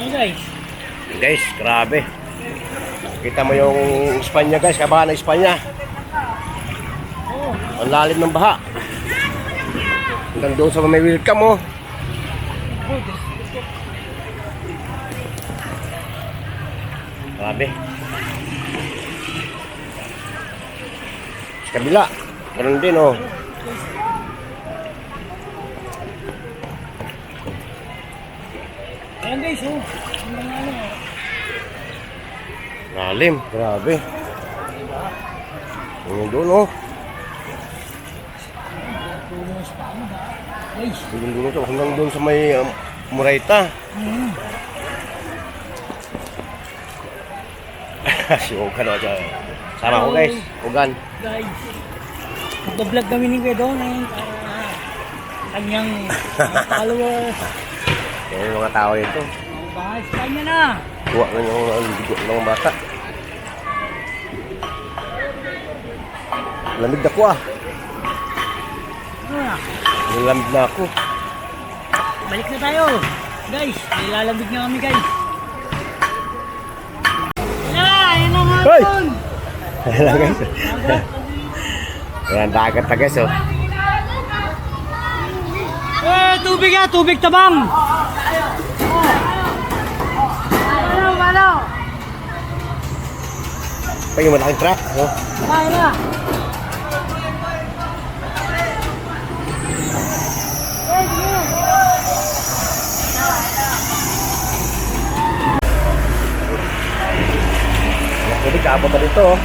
guys. Guys, grabe. Kita mo yung Espanya guys, kabahan ng Espanya. Ang lalim ng baha. Hanggang doon sa may welcome mo. Grabe. Sa kabila, ganun din oh. Ayan guys, oh. Lalim, grabe. Yung doon oh. Doon doon ito, hanggang doon sa may Murayta. Si Ogan o dyan. Sama ko guys, Ogan. Guys, nag-vlog kami ni Kuya Don ngayon para kanyang followers. Yan yung mga tao ito. Baka Espanya na. Kuha na yung bigo ng mga bata. Lamig na ko ah. Ano na? Nilamig na ako. Balik na tayo. Guys, nilalamig na kami guys. Ayan na nga Hoy! doon. Ayan na guys. Ayan, dagat na guys oh. Tubig ah, tubig tabang. Ano? Pa yung malaking truck oh. Kaya na. Tubig, kaabot na dito oh.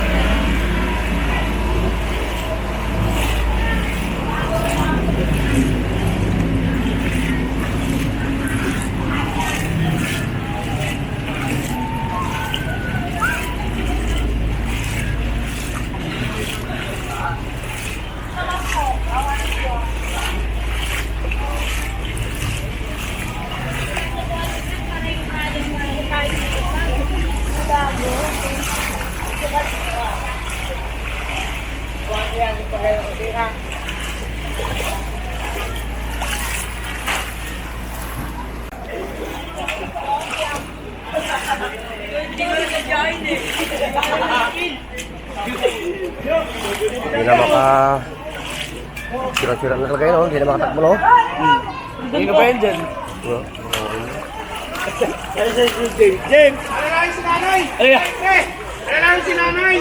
Hindi na sira-sira na talaga yun, oh. Hindi na makatakbo, no? Hindi ba yan dyan? Ano si James? James! Ano lang si nanay? Ayan! Ano lang si nanay?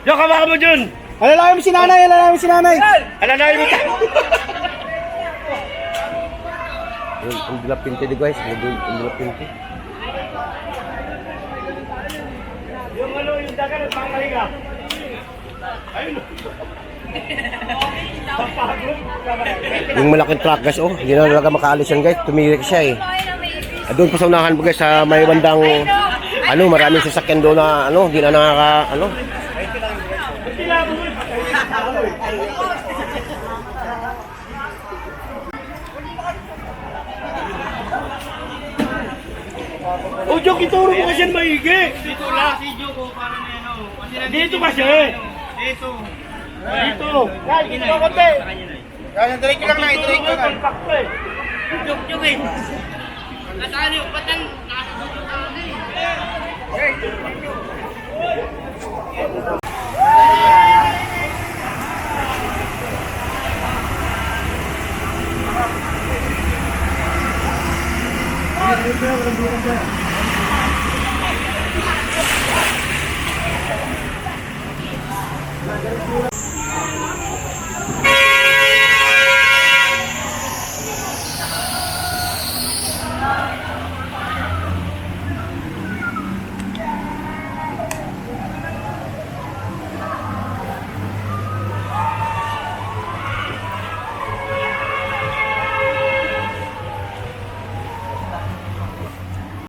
Diyan, kamaka mo dyan! Alalayan mo si nanay, alalayan mo si nanay. Alalayan mo tayo! Yung dilap pinti di guys, yung dilap pinti. Yung ano, yung daga nagpapaliga. Ayun! Yung malaking truck guys, oh, hindi na talaga makaalis yan guys, tumirik siya eh. Doon pa sa unahan po guys, sa may bandang, ano, maraming sasakyan doon na, ano, hindi na nakaka, ano. O, Jok, ituro mo kasi yan maigi. Dito lang, si Jok, paano na yan, oh. Dito kasi. Dito. Dito. Yan, dito ko konti. Yan, direct ko lang na, direct ko lang. Jok, Jok eh. Nasaan yung patan? Nakasagot ka na eh.